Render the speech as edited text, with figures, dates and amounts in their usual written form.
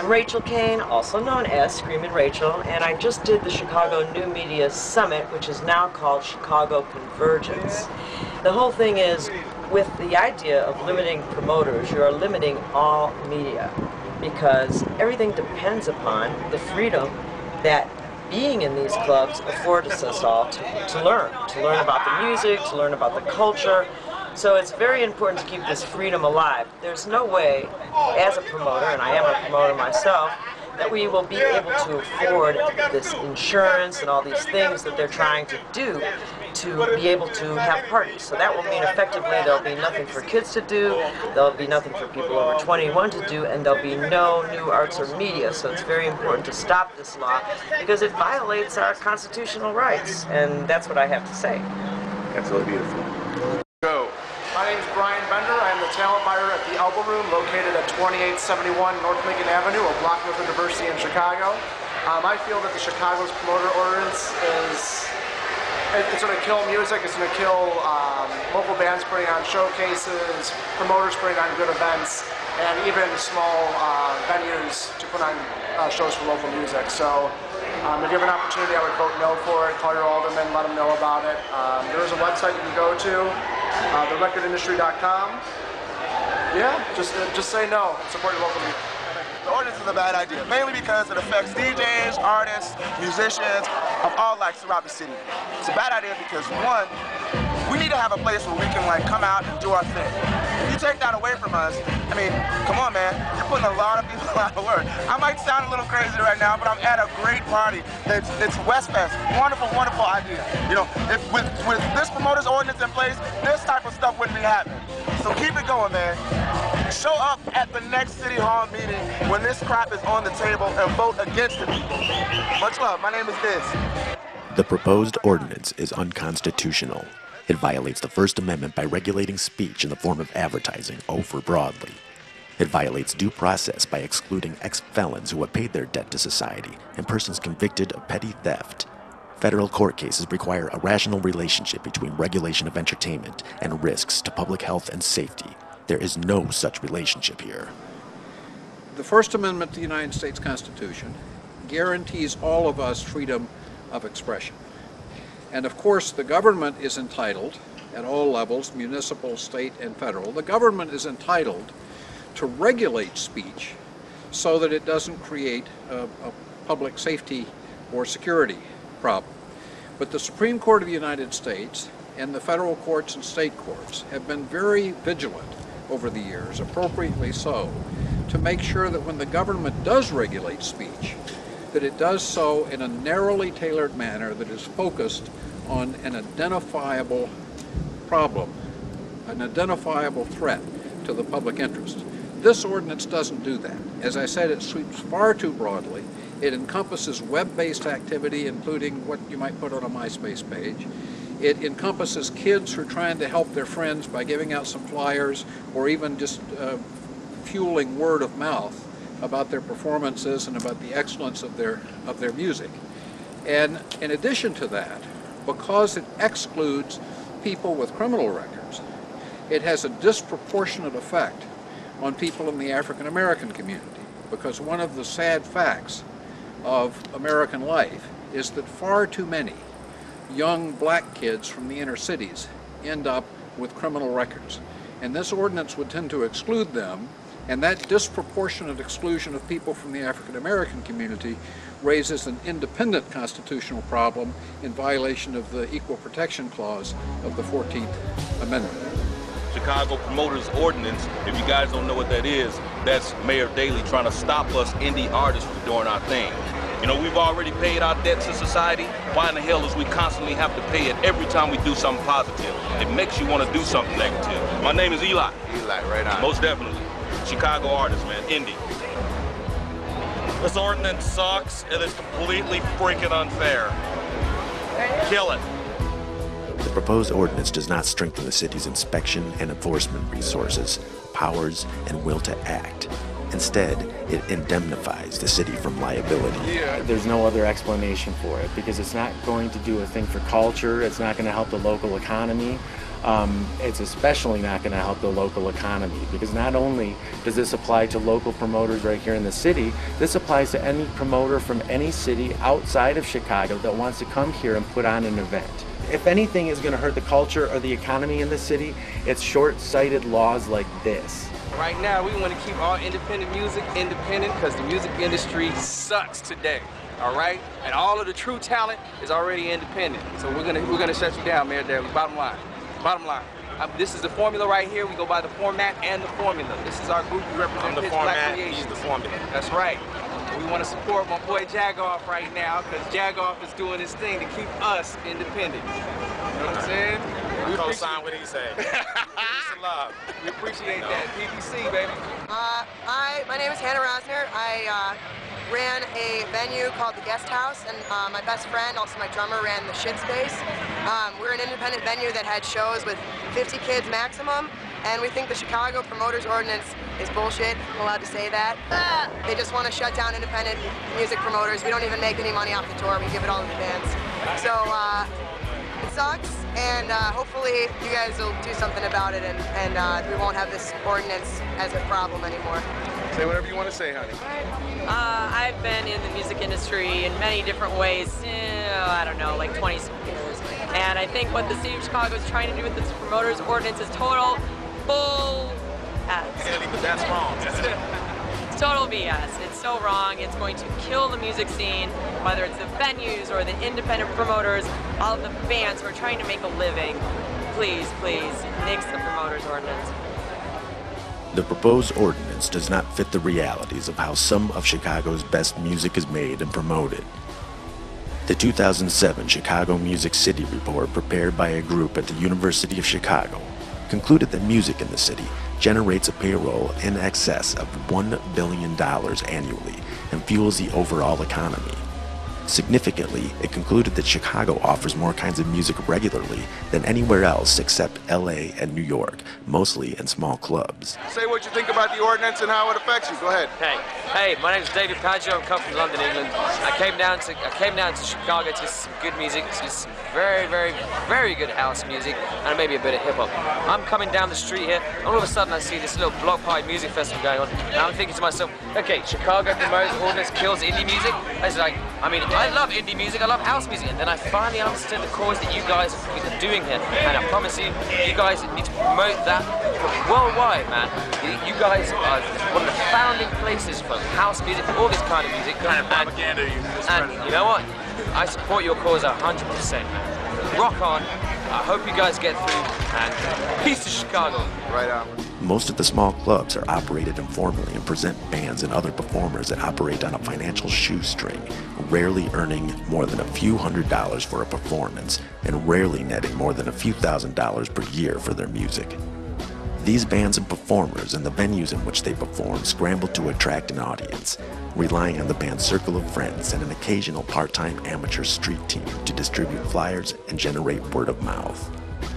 I'm Rachel Kane, also known as Screamin' Rachel, and I just did the Chicago New Media Summit, which is now called Chicago Convergence. The whole thing is, with the idea of limiting promoters, you are limiting all media, because everything depends upon the freedom that being in these clubs affords us all to learn about the music, to learn about the culture. So it's very important to keep this freedom alive. There's no way, as a promoter, and I am a promoter myself, that we will be able to afford this insurance and all these things that they're trying to do to be able to have parties. So that will mean effectively there'll be nothing for kids to do, there'll be nothing for people over 21 to do, and there'll be no new arts or media. So it's very important to stop this law because it violates our constitutional rights, and that's what I have to say. That's really beautiful. Go. My name is Brian Bender. I am the talent buyer at the Elbow Room, located at 2871 North Lincoln Avenue, a block north of Diversity in Chicago. I feel that the Chicago's promoter ordinance it's going to kill music, it's going to kill local bands putting on showcases, promoters putting on good events, and even small venues to put on shows for local music. So if you have an opportunity, I would vote no for it. Call your alderman, let them know about it. There is a website you can go to, therecordindustry.com. Yeah, just say no. Support your local music. The ordinance is a bad idea, mainly because it affects DJs, artists, musicians of all lights throughout the city. It's a bad idea because, one, we need to have a place where we can come out and do our thing. If you take that away from us, I mean, come on, man, you're putting a lot of people out of work. I might sound a little crazy right now, but I'm at a great party. It's Westfest. Wonderful, wonderful idea. You know, if with this promoters ordinance in place, this type of stuff wouldn't be happening. So keep it going, man. Show up at the next City Hall meeting when this crap is on the table and vote against it. Much love. My name is Diz. The proposed ordinance is unconstitutional. It violates the First Amendment by regulating speech in the form of advertising over broadly. It violates due process by excluding ex-felons who have paid their debt to society and persons convicted of petty theft. Federal court cases require a rational relationship between regulation of entertainment and risks to public health and safety. There is no such relationship here. The First Amendment to the United States Constitution guarantees all of us freedom of expression. And of course, the government is entitled, at all levels, municipal, state, and federal, the government is entitled to regulate speech so that it doesn't create a public safety or security problem. But the Supreme Court of the United States and the federal courts and state courts have been very vigilant over the years, appropriately so, to make sure that when the government does regulate speech, that it does so in a narrowly tailored manner that is focused on an identifiable problem, an identifiable threat to the public interest. This ordinance doesn't do that. As I said, it sweeps far too broadly. It encompasses web-based activity, including what you might put on a MySpace page. It encompasses kids who are trying to help their friends by giving out some flyers or even just fueling word of mouth about their performances and about the excellence of their music. And in addition to that, because it excludes people with criminal records, it has a disproportionate effect on people in the African American community, because one of the sad facts of American life is that far too many young black kids from the inner cities end up with criminal records. And this ordinance would tend to exclude them, and that disproportionate exclusion of people from the African American community raises an independent constitutional problem in violation of the Equal Protection Clause of the 14th Amendment. Chicago Promoters Ordinance, if you guys don't know what that is, that's Mayor Daley trying to stop us indie artists from doing our thing. You know, we've already paid our debt to society. Why in the hell is we constantly have to pay it every time we do something positive? It makes you want to do something negative. My name is Eli. Eli, right on. Most definitely. Chicago artist, man. Indie. This ordinance sucks. It is completely freaking unfair. Kill it. The proposed ordinance does not strengthen the city's inspection and enforcement resources, powers, and will to act. Instead, it indemnifies the city from liability. There's no other explanation for it because it's not going to do a thing for culture. It's not going to help the local economy. it's especially not going to help the local economy, because not only does this apply to local promoters right here in the city, this applies to any promoter from any city outside of Chicago that wants to come here and put on an event. If anything is going to hurt the culture or the economy in the city, it's short-sighted laws like this. Right now, we want to keep all independent music independent because the music industry sucks today. All right, and all of the true talent is already independent. So we're gonna shut you down, Mayor Daly. Bottom line. This is the formula right here. We go by the format and the formula. This is our group. We represent I'm the format, he's the formula. That's right. We want to support my boy JaGoFF right now because JaGoFF is doing his thing to keep us independent. You know what I'm saying? We co-sign what he say. Peace and love. We appreciate that. PPC, baby. Hi, my name is Hannah Rosner. I ran a venue called the Guest House, and my best friend, also my drummer, ran the Shit Space. We're an independent venue that had shows with 50 kids maximum, and we think the Chicago Promoters Ordinance is bullshit. I'm allowed to say that. They just want to shut down independent music promoters. We don't even make any money off the tour. We give it all to the bands. So it sucks, and hopefully you guys will do something about it, and we won't have this ordinance as a problem anymore. Say whatever you want to say, honey. I've been in the music industry in many different ways, I don't know, like 20 years. And I think what the city of Chicago is trying to do with this promoters ordinance is total bull ass. But that's wrong. It's total BS. It's so wrong. It's going to kill the music scene, whether it's the venues or the independent promoters, all of the bands who are trying to make a living. Please, please, nix the promoters ordinance. The proposed ordinance does not fit the realities of how some of Chicago's best music is made and promoted. The 2007 Chicago Music City Report, prepared by a group at the University of Chicago, concluded that music in the city generates a payroll in excess of $1 billion annually and fuels the overall economy. Significantly, it concluded that Chicago offers more kinds of music regularly than anywhere else except LA and New York, mostly in small clubs. Say what you think about the ordinance and how it affects you. Go ahead. Hey, my name's David Paggio. I'm coming from London, England. I came down to Chicago to some good music, to some very, very, very good house music, and maybe a bit of hip hop. I'm coming down the street here, and all of a sudden I see this little block party music festival going on, and I'm thinking to myself, okay, Chicago Promoters Ordinance kills indie music. I love indie music, I love house music, and then I finally understood the cause that you guys are doing here, and I promise you, you guys need to promote that worldwide, man. You guys are one of the founding places for house music, for all this kind of music. What kind of propaganda are you spreading? And you know what? I support your cause 100%. Rock on. I hope you guys get through, and peace to Chicago. Right on. Most of the small clubs are operated informally and present bands and other performers that operate on a financial shoestring, rarely earning more than a few $100s for a performance and rarely netting more than a few $1,000s per year for their music. These bands and performers and the venues in which they perform scramble to attract an audience, relying on the band's circle of friends and an occasional part-time amateur street team to distribute flyers and generate word of mouth.